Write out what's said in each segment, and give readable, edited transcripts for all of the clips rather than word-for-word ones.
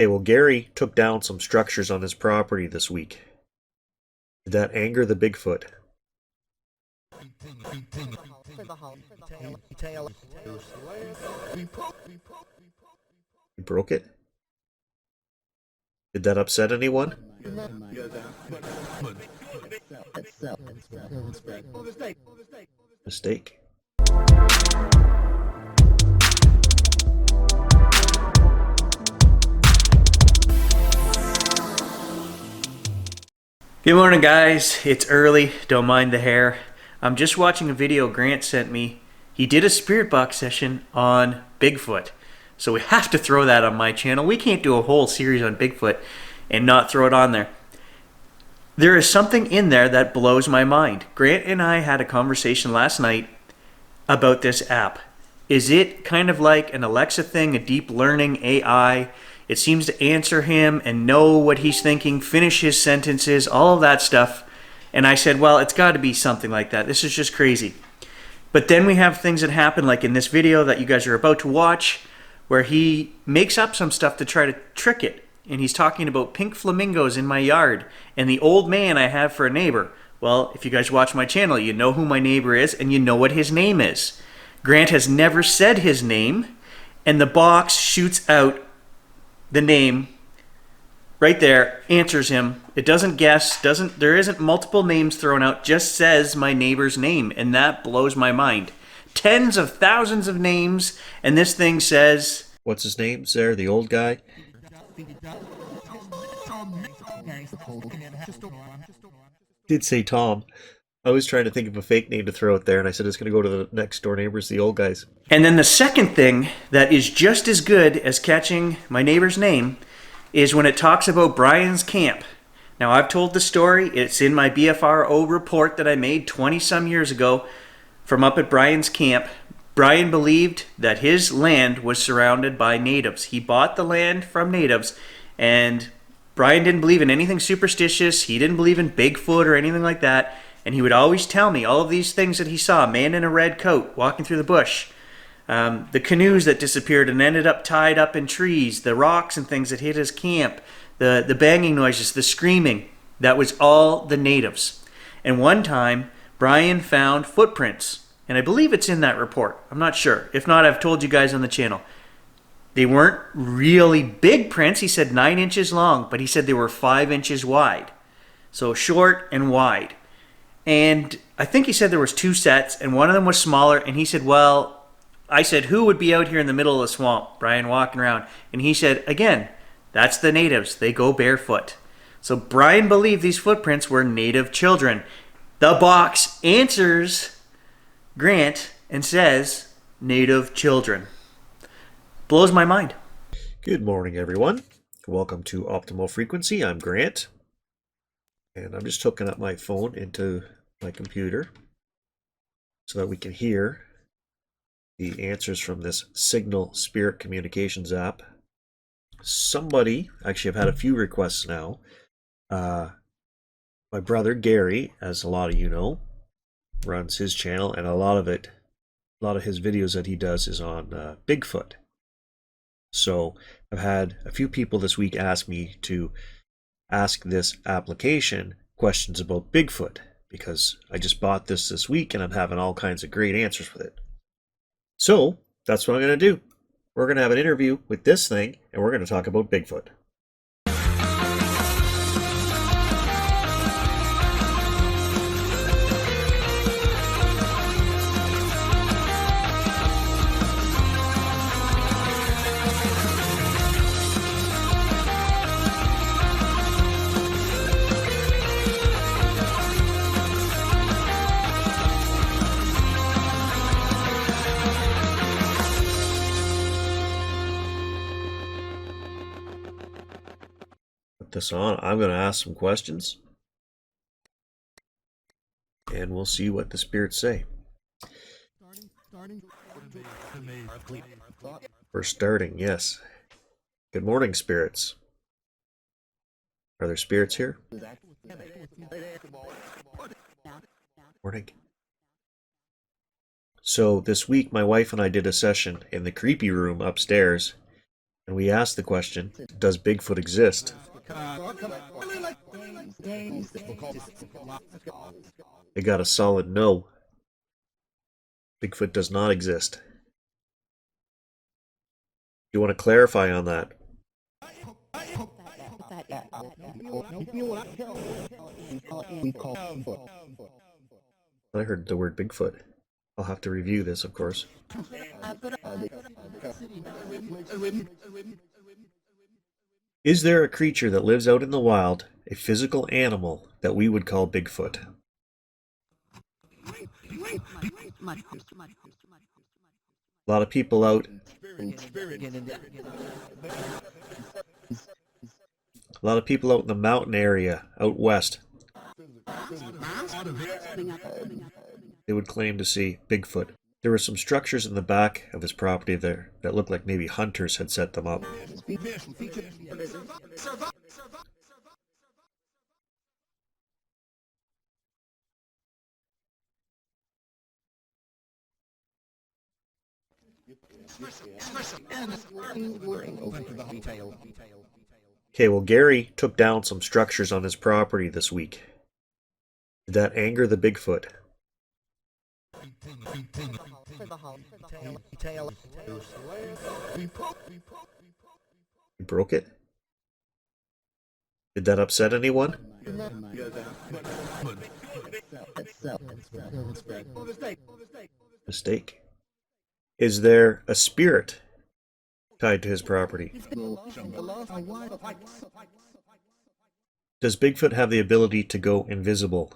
Hey, well, Gary took down some structures on his property this week. Did that anger the Bigfoot? He broke it? Did that upset anyone? Mistake. Good morning, guys. It's early. Don't mind the hair. I'm just watching a video Grant sent me. He did a spirit box session on Bigfoot. So we have to throw that on my channel. We can't do a whole series on Bigfoot and not throw it on there. There is something in there that blows my mind. Grant and I had a conversation last night about this app. Is it kind of like an Alexa thing, a deep learning AI? It seems to answer him and know what he's thinking, finish his sentences, all of that stuff. And I said, well, it's got to be something like that. This is just crazy. But then we have things that happen, like in this video that you guys are about to watch, where he makes up some stuff to try to trick it. And he's talking about pink flamingos in my yard and the old man I have for a neighbor. Well, if you guys watch my channel, you know who my neighbor is and you know what his name is. Grant has never said his name, and the box shoots out the name right there, answers him. It doesn't guess, there isn't multiple names thrown out, just says my neighbor's name, and that blows my mind. Tens of thousands of names, and this thing says, What's his name, there? The old guy? Did say Tom. I was trying to think of a fake name to throw out there, and I said it's going to go to the next door neighbors, the old guys. And then the second thing that is just as good as catching my neighbor's name is when it talks about Brian's camp. Now, I've told the story. It's in my BFRO report that I made 20-some years ago from up at Brian's camp. Brian believed that his land was surrounded by natives. He bought the land from natives, and Brian didn't believe in anything superstitious. He didn't believe in Bigfoot or anything like that. And he would always tell me all of these things that he saw. A man in a red coat walking through the bush. The canoes that disappeared and ended up tied up in trees. The rocks and things that hit his camp. The banging noises, the screaming. That was all the natives. And one time, Brian found footprints. And I believe it's in that report. I'm not sure. If not, I've told you guys on the channel. They weren't really big prints. He said 9 inches long, but he said they were 5 inches wide. So short and wide. And I think he said there was 2 sets, and one of them was smaller. And he said, well, I said, who would be out here in the middle of the swamp? Brian walking around. And he said, again, that's the natives. They go barefoot. So Brian believed these footprints were native children. The box answers Grant and says, native children. Blows my mind. Good morning, everyone. Welcome to Optimal Frequency. I'm Grant. And I'm just hooking up my phone into my computer so that we can hear the answers from this Signal Spirit Communications app. Somebody, actually I've had a few requests now. My brother Gary, as a lot of you know, runs his channel, and a lot of his videos that he does is on Bigfoot. So I've had a few people this week ask me to ask this application questions about Bigfoot, because I just bought this week and I'm having all kinds of great answers with it. So that's what I'm going to do. We're going to have an interview with this thing, and we're going to talk about Bigfoot. This on. I'm going to ask some questions, and we'll see what the spirits say. We're starting, yes. Good morning, spirits. Are there spirits here? Morning. So this week my wife and I did a session in the creepy room upstairs, And we asked the question, does Bigfoot exist? They got a solid no. Bigfoot does not exist. You want to clarify on that? I heard the word Bigfoot. I'll have to review this, of course. Is there a creature that lives out in the wild, a physical animal, that we would call Bigfoot? A lot of people out. A lot of people out in the mountain area, out west. They would claim to see Bigfoot. There were some structures in the back of his property there that looked like maybe hunters had set them up. Okay, well, Gary took down some structures on his property this week. Did that anger the Bigfoot? He broke it? Did that upset anyone? Mistake. Is there a spirit tied to his property? Does Bigfoot have the ability to go invisible?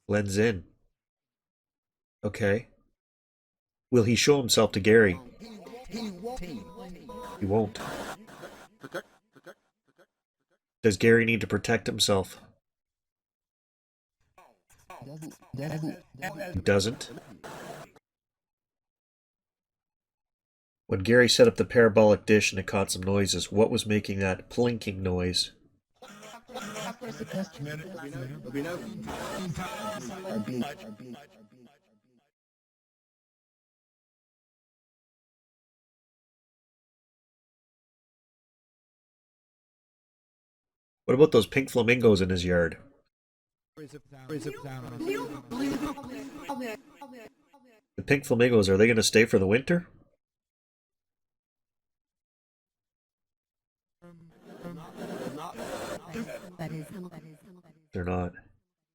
Blends in. Okay. Will he show himself to Gary? He won't. Does Gary need to protect himself? He doesn't. When Gary set up the parabolic dish and it caught some noises, what was making that plinking noise? What about those pink flamingos in his yard? The pink flamingos, are they going to stay for the winter? They're not.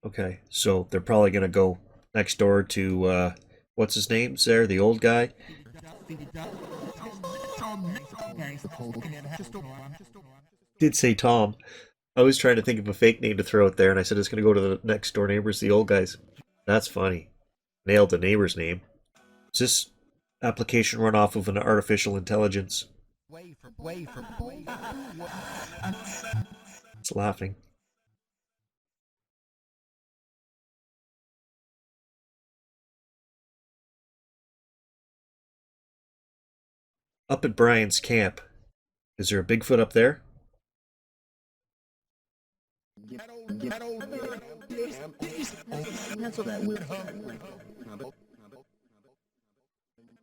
Okay, so they're probably going to go next door to, what's his name there, the old guy? Did say Tom. I was trying to think of a fake name to throw out there, and I said it's going to go to the next door neighbors, the old guys. That's funny. Nailed the neighbor's name. Is this application run off of an artificial intelligence? It's laughing. Up at Brian's camp, is there a Bigfoot up there?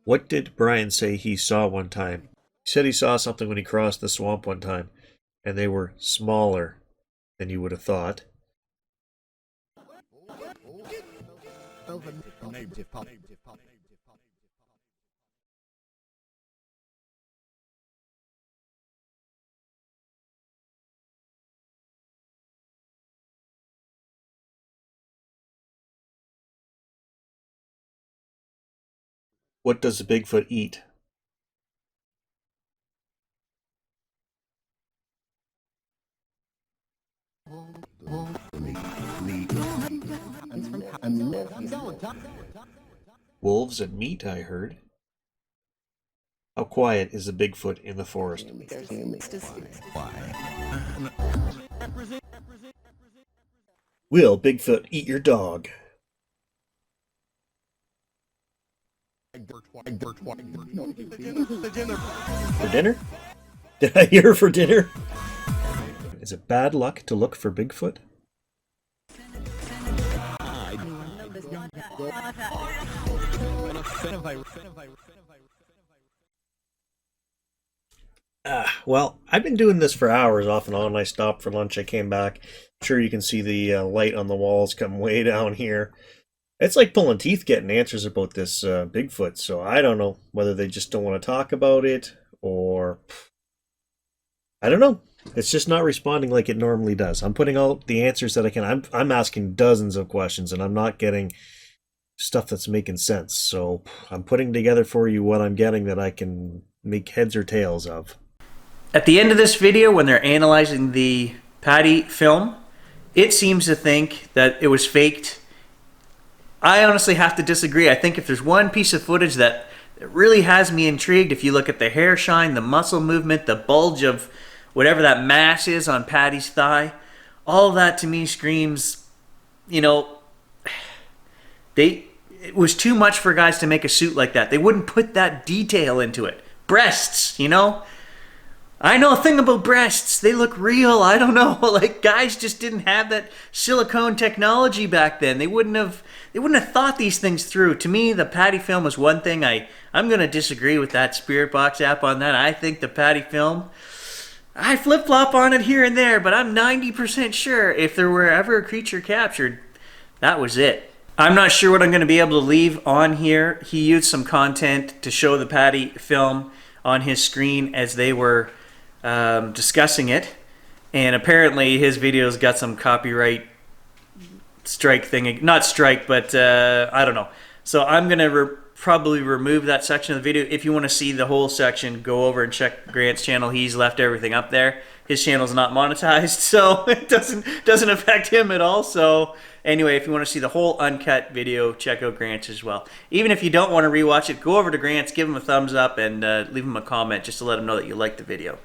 What did Brian say he saw one time? He said he saw something when he crossed the swamp one time, and they were smaller than you would have thought. What does a Bigfoot eat? Wolves and meat, I heard. How quiet is a Bigfoot in the forest? Will Bigfoot eat your dog? For dinner? Did I hear for dinner? Is it bad luck to look for Bigfoot? Well, I've been doing this for hours off and on. I stopped for lunch. I came back. I'm sure you can see the light on the walls come way down here. It's like pulling teeth getting answers about this Bigfoot. So I don't know whether they just don't want to talk about it or I don't know. It's just not responding like it normally does. I'm putting out the answers that I can. I'm asking dozens of questions and I'm not getting stuff that's making sense. So I'm putting together for you what I'm getting that I can make heads or tails of. At the end of this video, when they're analyzing the Patty film, it seems to think that it was faked. I honestly have to disagree. I think if there's one piece of footage that really has me intrigued, if you look at the hair shine, the muscle movement, the bulge of whatever that mass is on Patty's thigh, all of that to me screams, you know, it was too much for guys to make a suit like that. They wouldn't put that detail into it. Breasts, you know? I know a thing about breasts. They look real. I don't know. Like, guys just didn't have that silicone technology back then. They wouldn't have thought these things through. To me, the Patty film is one thing. I'm going to disagree with that Spirit Box app on that. I think the Patty film, I flip-flop on it here and there, but I'm 90% sure if there were ever a creature captured, that was it. I'm not sure what I'm going to be able to leave on here. He used some content to show the Patty film on his screen as they were discussing it, and apparently his videos got some copyright strike thing. Not strike, but I don't know. So I'm going to probably remove that section of the video. If you want to see the whole section, go over and check Grant's channel. He's left everything up there. His channel's not monetized, so it doesn't affect him at all. So anyway, if you want to see the whole uncut video, check out Grant's as well. Even if you don't want to rewatch it, go over to Grant's, give him a thumbs up, and leave him a comment just to let him know that you liked the video.